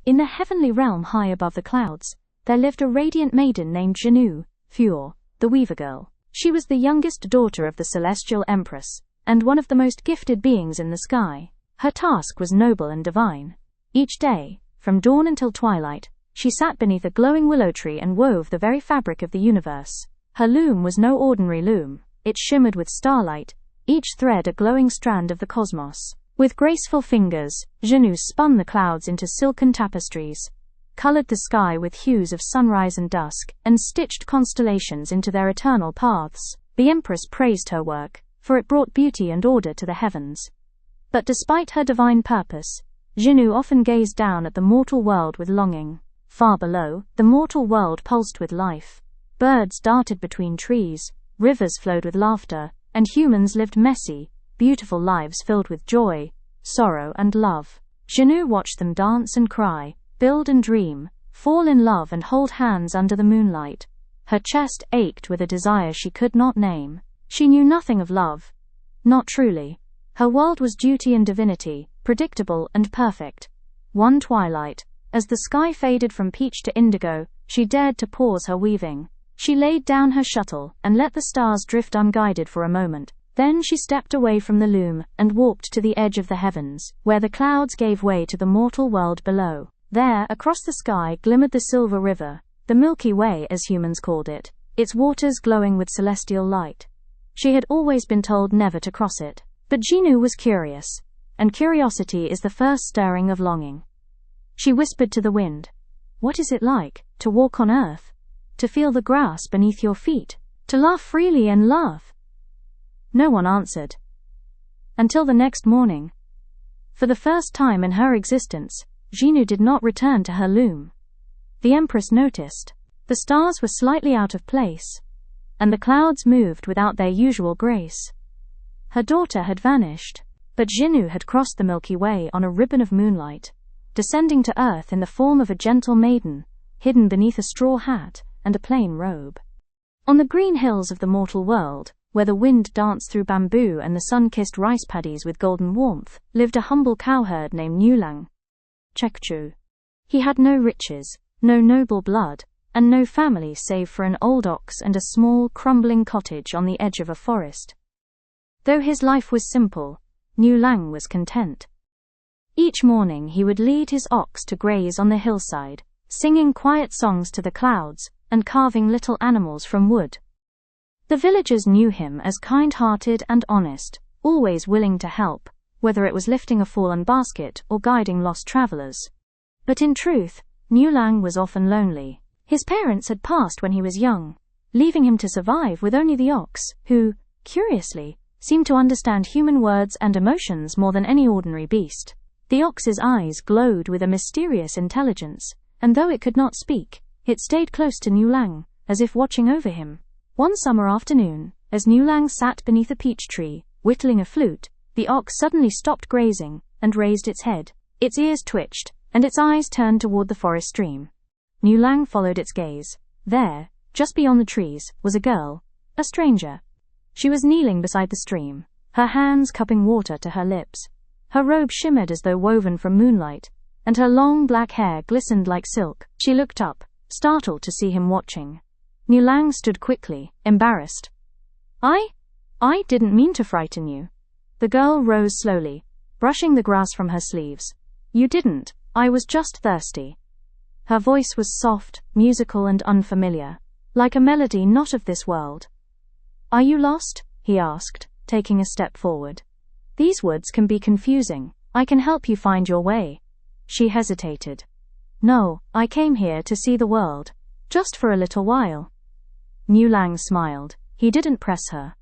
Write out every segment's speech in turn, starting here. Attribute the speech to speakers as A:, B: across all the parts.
A: In the heavenly realm high above the clouds, there lived a radiant maiden named Zhīnû, the Weaver Girl. She was the youngest daughter of the celestial empress, and one of the most gifted beings in the sky. Her task was noble and divine. Each day, from dawn until twilight, she sat beneath a glowing willow tree and wove the very fabric of the universe. Her loom was no ordinary loom. It shimmered with starlight, each thread a glowing strand of the cosmos. With graceful fingers, Zhīnû spun the clouds into silken tapestries, colored the sky with hues of sunrise and dusk, and stitched constellations into their eternal paths. The empress praised her work, for it brought beauty and order to the heavens. But despite her divine purpose, Zhīnû often gazed down at the mortal world with longing. Far below, the mortal world pulsed with life. Birds darted between trees, rivers flowed with laughter, and humans lived messy, beautiful lives filled with joy, sorrow and love. Zhīnû watched them dance and cry, build and dream, fall in love and hold hands under the moonlight. Her chest ached with a desire she could not name. She knew nothing of love. Not truly. Her world was duty and divinity, predictable and perfect. One twilight, as the sky faded from peach to indigo, she dared to pause her weaving. She laid down her shuttle and let the stars drift unguided for a moment. Then she stepped away from the loom and walked to the edge of the heavens, where the clouds gave way to the mortal world below. There, across the sky, glimmered the Silver River, the Milky Way as humans called it, its waters glowing with celestial light. She had always been told never to cross it. But Zhīnû was curious, and curiosity is the first stirring of longing. She whispered to the wind, "What is it like, to walk on earth? To feel the grass beneath your feet? To laugh freely and love?" No one answered. Until the next morning. For the first time in her existence, Zhīnû did not return to her loom. The empress noticed. The stars were slightly out of place, and the clouds moved without their usual grace. Her daughter had vanished, but Zhīnû had crossed the Milky Way on a ribbon of moonlight, descending to earth in the form of a gentle maiden, hidden beneath a straw hat and a plain robe. On the green hills of the mortal world, where the wind danced through bamboo and the sun kissed rice paddies with golden warmth, lived a humble cowherd named Niúláng. He had no riches, no noble blood, and no family save for an old ox and a small, crumbling cottage on the edge of a forest. Though his life was simple, Niúláng was content. Each morning he would lead his ox to graze on the hillside, singing quiet songs to the clouds, and carving little animals from wood. The villagers knew him as kind-hearted and honest, always willing to help, whether it was lifting a fallen basket or guiding lost travelers. But in truth, Niúláng was often lonely. His parents had passed when he was young, leaving him to survive with only the ox, who, curiously, seemed to understand human words and emotions more than any ordinary beast. The ox's eyes glowed with a mysterious intelligence, and though it could not speak, it stayed close to Niúláng, as if watching over him. One summer afternoon, as Niúláng sat beneath a peach tree, whittling a flute, the ox suddenly stopped grazing and raised its head. Its ears twitched, and its eyes turned toward the forest stream. Niúláng followed its gaze. There, just beyond the trees, was a girl, a stranger. She was kneeling beside the stream, her hands cupping water to her lips. Her robe shimmered as though woven from moonlight, and her long black hair glistened like silk. She looked up, startled to see him watching. Niúláng stood quickly, embarrassed. I didn't mean to frighten you." The girl rose slowly, brushing the grass from her sleeves. "You didn't, I was just thirsty." Her voice was soft, musical and unfamiliar, like a melody not of this world. "Are you lost?" he asked, taking a step forward. "These woods can be confusing. I can help you find your way." She hesitated. "No, I came here to see the world, just for a little while." Niúláng smiled. He didn't press her.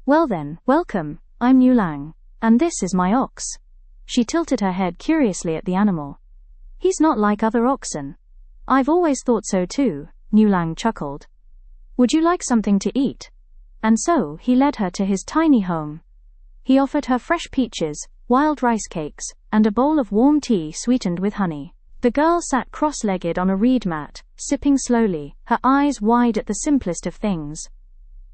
A: "Well then, welcome, I'm Niúláng, and this is my ox." She tilted her head curiously at the animal. "He's not like other oxen." "I've always thought so too," Niúláng chuckled. "Would you like something to eat?" And so he led her to his tiny home. He offered her fresh peaches, wild rice cakes, and a bowl of warm tea sweetened with honey. The girl sat cross-legged on a reed mat, sipping slowly, her eyes wide at the simplest of things.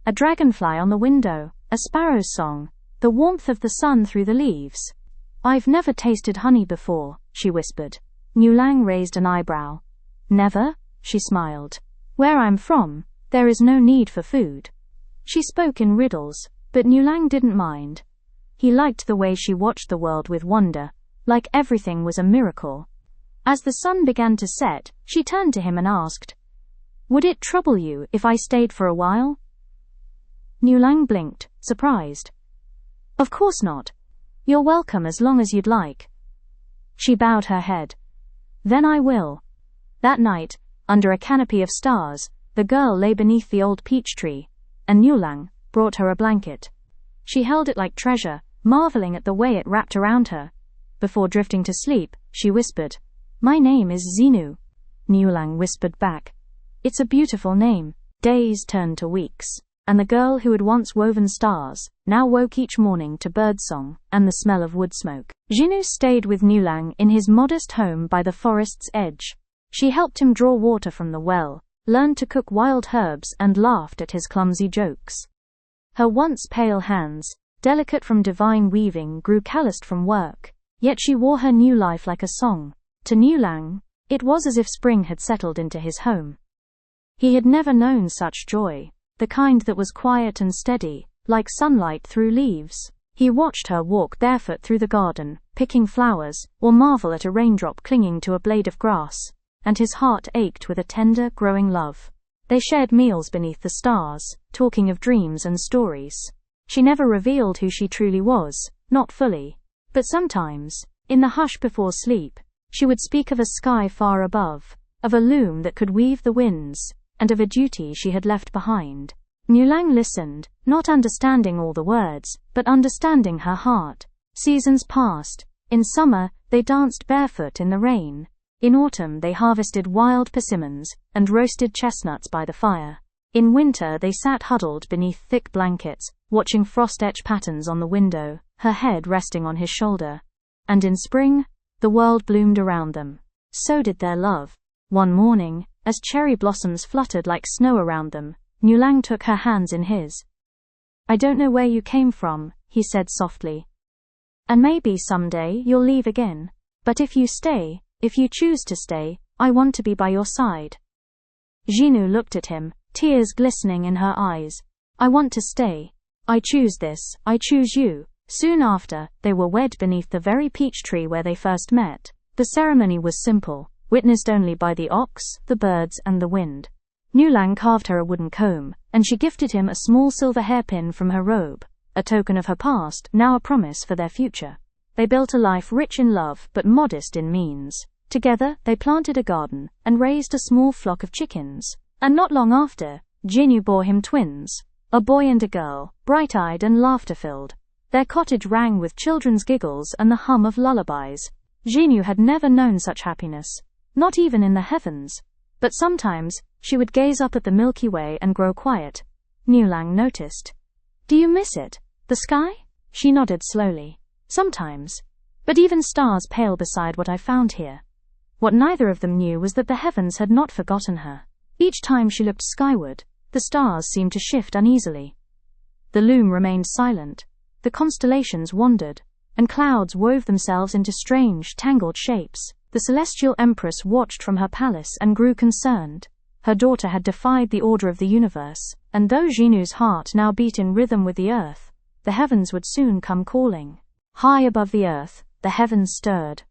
A: A dragonfly on the window, a sparrow's song, the warmth of the sun through the leaves. "I've never tasted honey before," she whispered. Niúláng raised an eyebrow. Never, she smiled. Where I'm from, there is no need for food. She spoke in riddles, but Niúláng didn't mind. He liked the way she watched the world with wonder, like everything was a miracle. As the sun began to set, she turned to him and asked, "Would it trouble you if I stayed for a while?" Niúláng blinked, surprised. "Of course not. You're welcome as long as you'd like." She bowed her head. "Then I will." That night, under a canopy of stars, the girl lay beneath the old peach tree, and Niúláng brought her a blanket. She held it like treasure, marveling at the way it wrapped around her. Before drifting to sleep, she whispered, "My name is Zhīnû." Niúláng whispered back, "It's a beautiful name." Days turned to weeks, and the girl who had once woven stars now woke each morning to birdsong and the smell of wood smoke. Zhīnû stayed with Niúláng in his modest home by the forest's edge. She helped him draw water from the well, learned to cook wild herbs, and laughed at his clumsy jokes. Her once pale hands, delicate from divine weaving, grew calloused from work, yet she wore her new life like a song. To Niúláng, it was as if spring had settled into his home. He had never known such joy, the kind that was quiet and steady, like sunlight through leaves. He watched her walk barefoot through the garden, picking flowers, or marvel at a raindrop clinging to a blade of grass, and his heart ached with a tender, growing love. They shared meals beneath the stars, talking of dreams and stories. She never revealed who she truly was, not fully. But sometimes, in the hush before sleep, she would speak of a sky far above, of a loom that could weave the winds, and of a duty she had left behind. Niúláng listened, not understanding all the words, but understanding her heart. Seasons passed. In summer, they danced barefoot in the rain. In autumn, they harvested wild persimmons and roasted chestnuts by the fire. In winter, they sat huddled beneath thick blankets, watching frost-etched patterns on the window, her head resting on his shoulder. And in spring, the world bloomed around them. So did their love. One morning, as cherry blossoms fluttered like snow around them, Niúláng took her hands in his. "I don't know where you came from," he said softly. "And maybe someday you'll leave again. But if you stay, if you choose to stay, I want to be by your side." Zhīnû looked at him, tears glistening in her eyes. "I want to stay. I choose this, I choose you." Soon after, they were wed beneath the very peach tree where they first met. The ceremony was simple, witnessed only by the ox, the birds, and the wind. Niúláng carved her a wooden comb, and she gifted him a small silver hairpin from her robe, a token of her past, now a promise for their future. They built a life rich in love but modest in means. Together, they planted a garden and raised a small flock of chickens. And not long after, Zhīnû bore him twins, a boy and a girl, bright-eyed and laughter-filled. Their cottage rang with children's giggles and the hum of lullabies. Zhīnû had never known such happiness, not even in the heavens. But sometimes, she would gaze up at the Milky Way and grow quiet. Niúláng noticed. "Do you miss it, the sky?" She nodded slowly. "Sometimes. But even stars pale beside what I found here." What neither of them knew was that the heavens had not forgotten her. Each time she looked skyward, the stars seemed to shift uneasily. The loom remained silent. The constellations wandered, and clouds wove themselves into strange, tangled shapes. The celestial empress watched from her palace and grew concerned. Her daughter had defied the order of the universe, and though Zhīnû's heart now beat in rhythm with the earth, the heavens would soon come calling. High above the earth, the heavens stirred.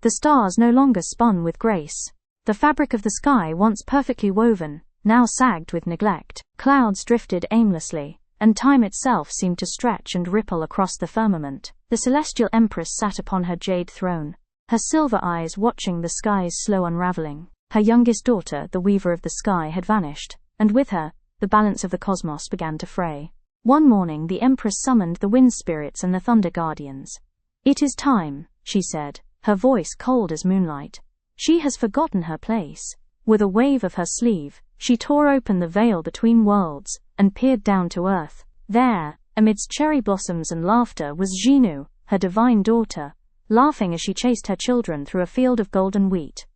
A: The stars no longer spun with grace. The fabric of the sky, once perfectly woven, now sagged with neglect. Clouds drifted aimlessly, and time itself seemed to stretch and ripple across the firmament. The celestial empress sat upon her jade throne, her silver eyes watching the sky's slow unraveling. Her youngest daughter, the weaver of the sky, had vanished, and with her, the balance of the cosmos began to fray. One morning the empress summoned the wind spirits and the thunder guardians. "It is time," she said, her voice cold as moonlight. "She has forgotten her place." With a wave of her sleeve, she tore open the veil between worlds, and peered down to earth. There, amidst cherry blossoms and laughter, was Zhīnû, her divine daughter, laughing as she chased her children through a field of golden wheat.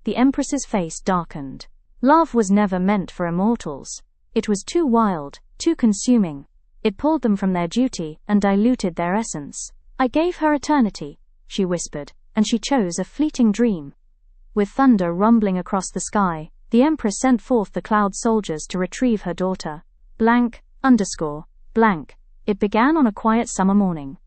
A: The empress's face darkened. Love was never meant for immortals. It was too wild, too consuming. It pulled them from their duty and diluted their essence. "I gave her eternity," she whispered, "and she chose a fleeting dream. With thunder rumbling across the sky, the Empress sent forth the cloud soldiers to retrieve her daughter. Blank. It began on a quiet summer morning.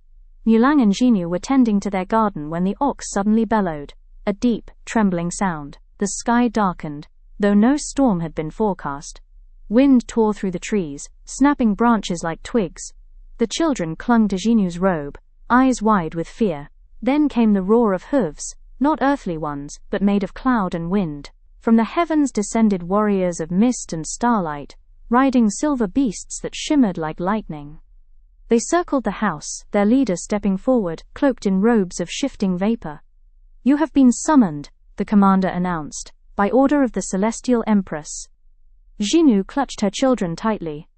A: Niúláng and Zhīnû were tending to their garden when the ox suddenly bellowed. A deep, trembling sound. The sky darkened, though no storm had been forecast. Wind tore through the trees, snapping branches like twigs. The children clung to Zhīnû's robe, eyes wide with fear. Then came the roar of hooves, not earthly ones, but made of cloud and wind. From the heavens descended warriors of mist and starlight, riding silver beasts that shimmered like lightning. They circled the house, their leader stepping forward, cloaked in robes of shifting vapor. "You have been summoned," the commander announced, "by order of the Celestial Empress." Zhīnû clutched her children tightly.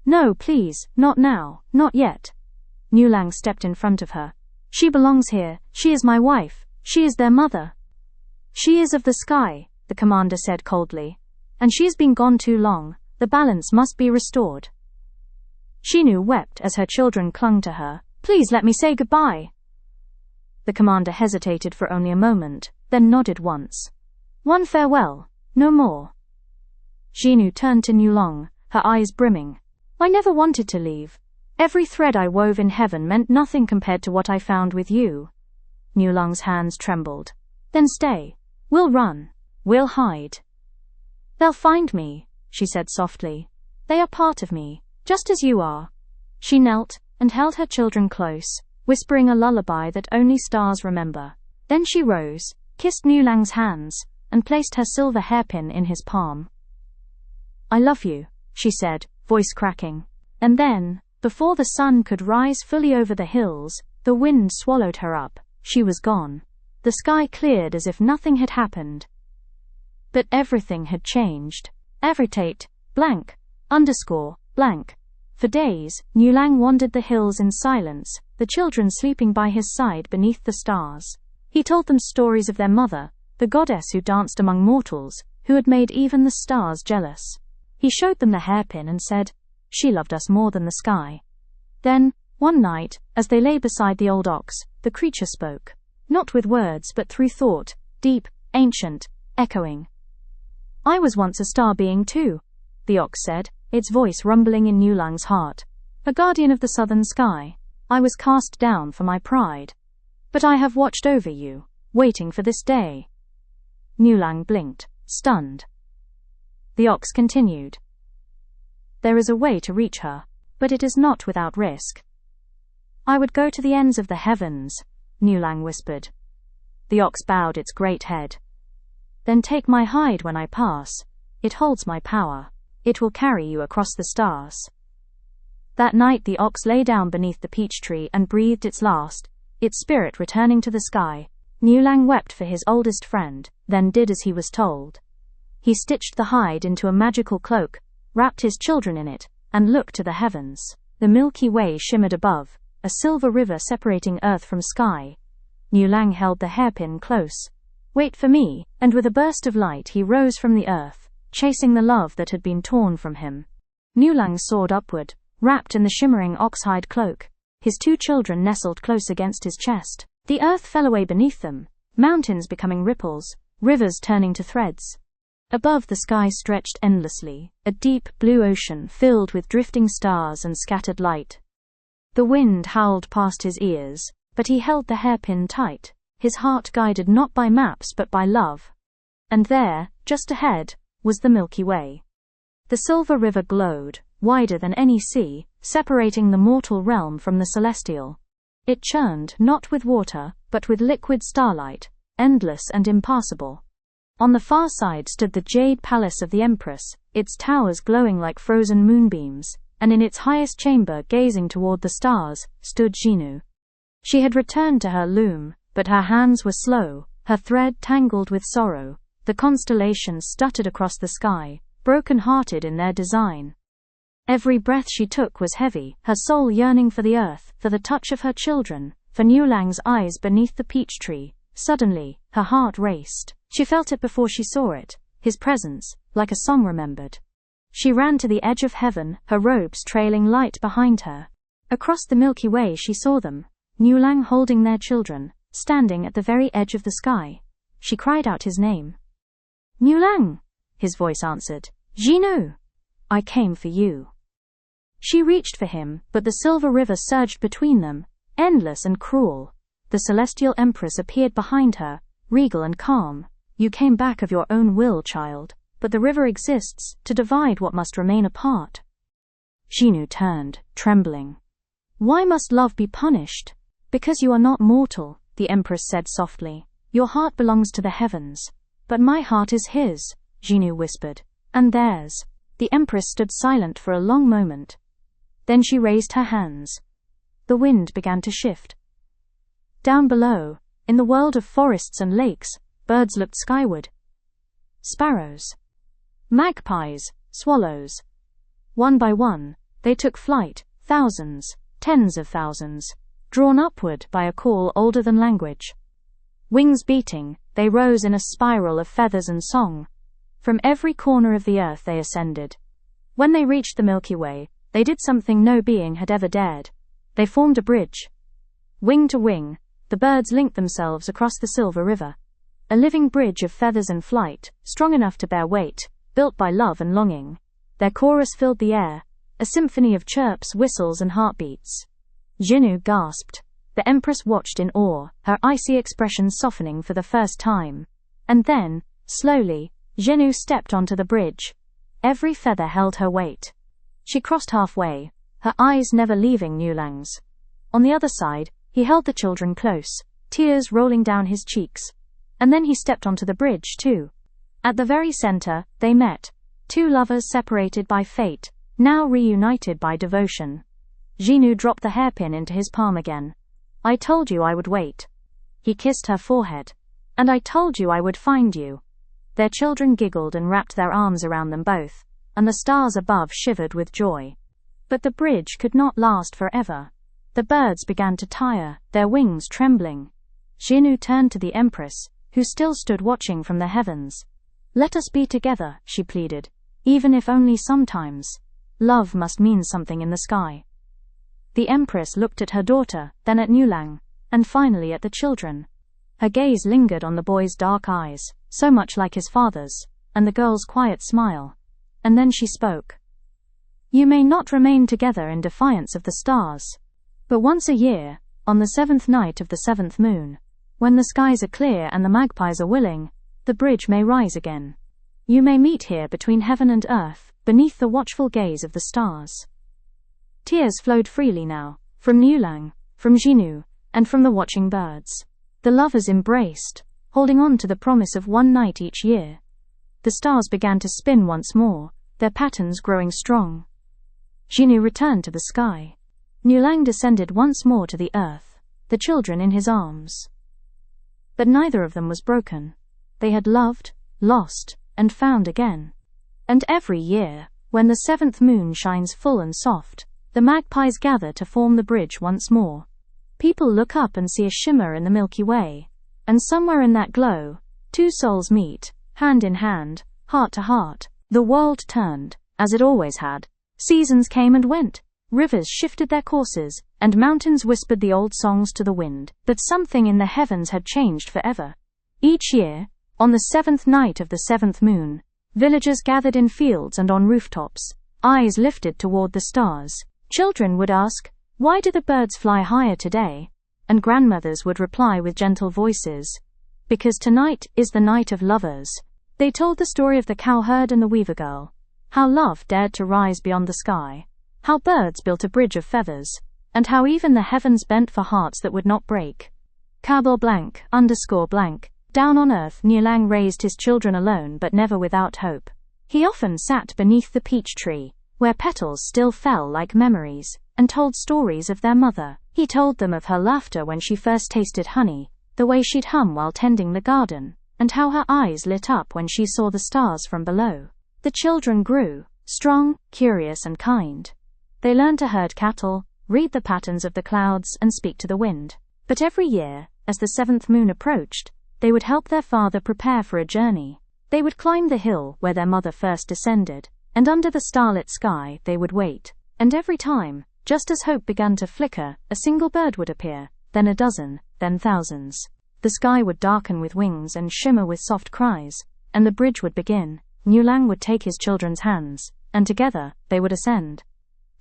A: "No, please, not now, not yet." Niúláng stepped in front of her. "She belongs here, she is my wife, she is their mother." "She is of the sky," the commander said coldly. "And she's been gone too long, the balance must be restored." Zhīnû wept as her children clung to her. "Please let me say goodbye." The commander hesitated for only a moment, then nodded once. "One farewell, no more." Zhīnû turned to Niúláng, her eyes brimming. "I never wanted to leave. Every thread I wove in heaven meant nothing compared to what I found with you." Niúlāng's hands trembled. "Then stay. We'll run. We'll hide." "They'll find me," she said softly. "They are part of me, just as you are." She knelt and held her children close, whispering a lullaby that only stars remember. Then she rose, kissed Niúlāng's hands, and placed her silver hairpin in his palm. "I love you," she said, voice cracking. And then, before the sun could rise fully over the hills, the wind swallowed her up. She was gone. The sky cleared as if nothing had happened. But everything had changed. blank. For days, Niúláng wandered the hills in silence, the children sleeping by his side beneath the stars. He told them stories of their mother, the goddess who danced among mortals, who had made even the stars jealous. He showed them the hairpin and said, "She loved us more than the sky." Then, one night, as they lay beside the old ox, the creature spoke. Not with words but through thought, deep, ancient, echoing. "I was once a star being too," the ox said, its voice rumbling in Niúlāng's heart. "A guardian of the southern sky. I was cast down for my pride. But I have watched over you, waiting for this day." Niúláng blinked, stunned. The ox continued. "There is a way to reach her, but it is not without risk." "I would go to the ends of the heavens," Niúláng whispered. The ox bowed its great head. "Then take my hide when I pass. It holds my power. It will carry you across the stars." That night the ox lay down beneath the peach tree and breathed its last, its spirit returning to the sky. Niúláng wept for his oldest friend, then did as he was told. He stitched the hide into a magical cloak, wrapped his children in it, and looked to the heavens. The Milky Way shimmered above, a silver river separating earth from sky. Niúláng held the hairpin close. "Wait for me," and with a burst of light he rose from the earth, chasing the love that had been torn from him. Niúláng soared upward, wrapped in the shimmering oxhide cloak. His two children nestled close against his chest. The earth fell away beneath them, mountains becoming ripples, rivers turning to threads. Above the sky stretched endlessly, a deep blue ocean filled with drifting stars and scattered light. The wind howled past his ears, but he held the hairpin tight, his heart guided not by maps but by love. And there, just ahead, was the Milky Way. The silver river glowed, wider than any sea, separating the mortal realm from the celestial. It churned not with water, but with liquid starlight, endless and impassable. On the far side stood the jade palace of the Empress, its towers glowing like frozen moonbeams, and in its highest chamber, gazing toward the stars, stood Zhīnû. She had returned to her loom, but her hands were slow, her thread tangled with sorrow. The constellations stuttered across the sky, broken-hearted in their design. Every breath she took was heavy, her soul yearning for the earth, for the touch of her children, for Niúlāng's eyes beneath the peach tree. Suddenly, her heart raced. She felt it before she saw it, his presence, like a song remembered. She ran to the edge of heaven, her robes trailing light behind her. Across the Milky Way she saw them, Niúláng holding their children, standing at the very edge of the sky. she cried out his name. Niúláng, his voice answered. Zhīnû, I came for you. She reached for him, but the silver river surged between them, endless and cruel. The celestial empress appeared behind her, regal and calm. You came back of your own will, child, but the river exists to divide what must remain apart. Zhīnû turned, trembling. Why must love be punished? Because you are not mortal, the empress said softly. Your heart belongs to the heavens. But my heart is his, Zhīnû whispered. And theirs. The empress stood silent for a long moment. Then she raised her hands. The wind began to shift. Down below, in the world of forests and lakes, birds looked skyward. Sparrows. Magpies, swallows. One by one, they took flight, thousands, tens of thousands, drawn upward by a call older than language. Wings beating, they rose in a spiral of feathers and song. From every corner of the earth they ascended. When they reached the Milky Way, they did something no being had ever dared. They formed a bridge. Wing to wing, the birds linked themselves across the silver river. A living bridge of feathers and flight, strong enough to bear weight, built by love and longing. Their chorus filled the air, a symphony of chirps, whistles, and heartbeats. Zhīnû gasped. The empress watched in awe, her icy expression softening for the first time. And then, slowly, Zhīnû stepped onto the bridge. Every feather held her weight. She crossed halfway, her eyes never leaving Niúlāng's. On the other side, he held the children close, tears rolling down his cheeks. And then he stepped onto the bridge too. At the very center, they met. Two lovers separated by fate, now reunited by devotion. Zhīnû dropped the hairpin into his palm again. I told you I would wait. He kissed her forehead. And I told you I would find you. Their children giggled and wrapped their arms around them both, and the stars above shivered with joy. But the bridge could not last forever. The birds began to tire, their wings trembling. Zhīnû turned to the empress, who still stood watching from the heavens. Let us be together, she pleaded, even if only sometimes. Love must mean something in the sky. The empress looked at her daughter, then at Niúláng, and finally at the children. Her gaze lingered on the boy's dark eyes, so much like his father's, and the girl's quiet smile. And then she spoke. You may not remain together in defiance of the stars. But once a year, on the 7th night of the 7th moon, when the skies are clear and the magpies are willing, the bridge may rise again. You may meet here between heaven and earth, beneath the watchful gaze of the stars. Tears flowed freely now, from Niúláng, from Zhīnû, and from the watching birds. The lovers embraced, holding on to the promise of one night each year. The stars began to spin once more, their patterns growing strong. Zhīnû returned to the sky. Niúláng descended once more to the earth, the children in his arms. But neither of them was broken. They had loved, lost, and found again. And every year, when the 7th moon shines full and soft, the magpies gather to form the bridge once more. People look up and see a shimmer in the Milky Way, and somewhere in that glow, two souls meet, hand in hand, heart to heart. The world turned, as it always had. Seasons came and went, rivers shifted their courses, and mountains whispered the old songs to the wind. But something in the heavens had changed forever. Each year, on the 7th night of the 7th moon, villagers gathered in fields and on rooftops, eyes lifted toward the stars. Children would ask, why do the birds fly higher today? And grandmothers would reply with gentle voices, because tonight is the night of lovers. They told the story of the cowherd and the weaver girl, how love dared to rise beyond the sky, how birds built a bridge of feathers, and how even the heavens bent for hearts that would not break. _blank. Down on earth, Niúláng raised his children alone but never without hope. He often sat beneath the peach tree, where petals still fell like memories, and told stories of their mother. He told them of her laughter when she first tasted honey, the way she'd hum while tending the garden, and how her eyes lit up when she saw the stars from below. The children grew, strong, curious, and kind. They learned to herd cattle, read the patterns of the clouds, and speak to the wind. But every year, as the 7th moon approached, they would help their father prepare for a journey. They would climb the hill where their mother first descended, and under the starlit sky they would wait. And every time, just as hope began to flicker, a single bird would appear, then a dozen, then thousands. The sky would darken with wings and shimmer with soft cries, and the bridge would begin. Niúláng would take his children's hands, and together, they would ascend.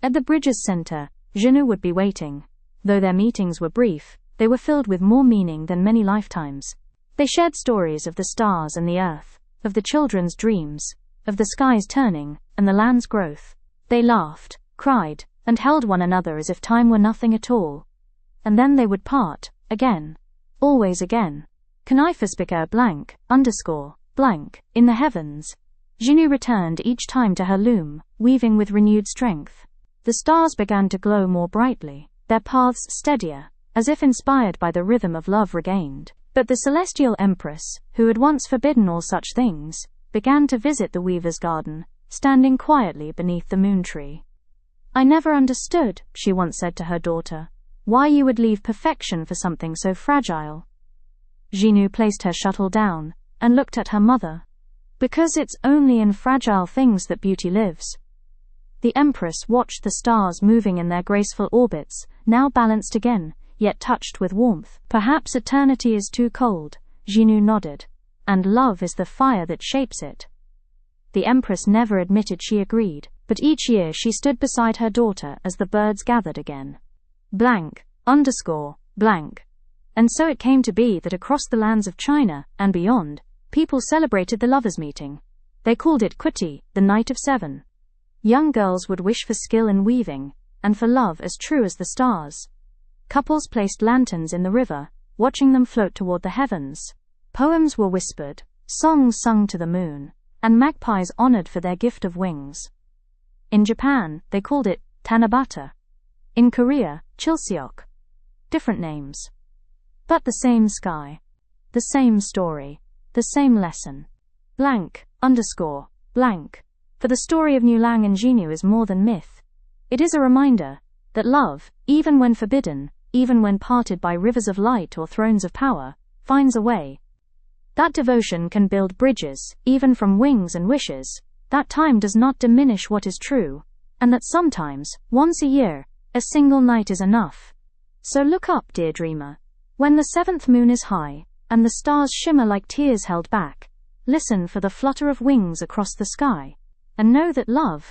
A: At the bridge's center, Zhīnû would be waiting. Though their meetings were brief, they were filled with more meaning than many lifetimes. They shared stories of the stars and the earth, of the children's dreams, of the skies turning, and the land's growth. They laughed, cried, and held one another as if time were nothing at all. And then they would part, again. Always again. Conifispica blank, underscore, blank, in the heavens. Zhīnû returned each time to her loom, weaving with renewed strength. The stars began to glow more brightly, their paths steadier, as if inspired by the rhythm of love regained. But the celestial empress, who had once forbidden all such things, began to visit the weaver's garden, standing quietly beneath the moon tree. "I never understood," she once said to her daughter, "why you would leave perfection for something so fragile." Zhīnû placed her shuttle down, and looked at her mother. "Because it's only in fragile things that beauty lives." The empress watched the stars moving in their graceful orbits, now balanced again, yet touched with warmth. "Perhaps eternity is too cold," Zhīnû nodded, "and love is the fire that shapes it." The empress never admitted she agreed, but each year she stood beside her daughter as the birds gathered again. Blank, underscore, blank. And so it came to be that across the lands of China, and beyond, people celebrated the lovers' meeting. They called it Qixi, the Night of Seven. Young girls would wish for skill in weaving, and for love as true as the stars. Couples placed lanterns in the river, watching them float toward the heavens. Poems were whispered, songs sung to the moon, and magpies honored for their gift of wings. In Japan, they called it Tanabata. In Korea, Chilseok. Different names. But the same sky. The same story. The same lesson. Blank, underscore, blank. For the story of Niúláng and Zhīnû is more than myth. It is a reminder that love, even when forbidden, even when parted by rivers of light or thrones of power, finds a way. That devotion can build bridges, even from wings and wishes, that time does not diminish what is true, and that sometimes, once a year, a single night is enough. So look up, dear dreamer. When the seventh moon is high, and the stars shimmer like tears held back, listen for the flutter of wings across the sky, and know that love,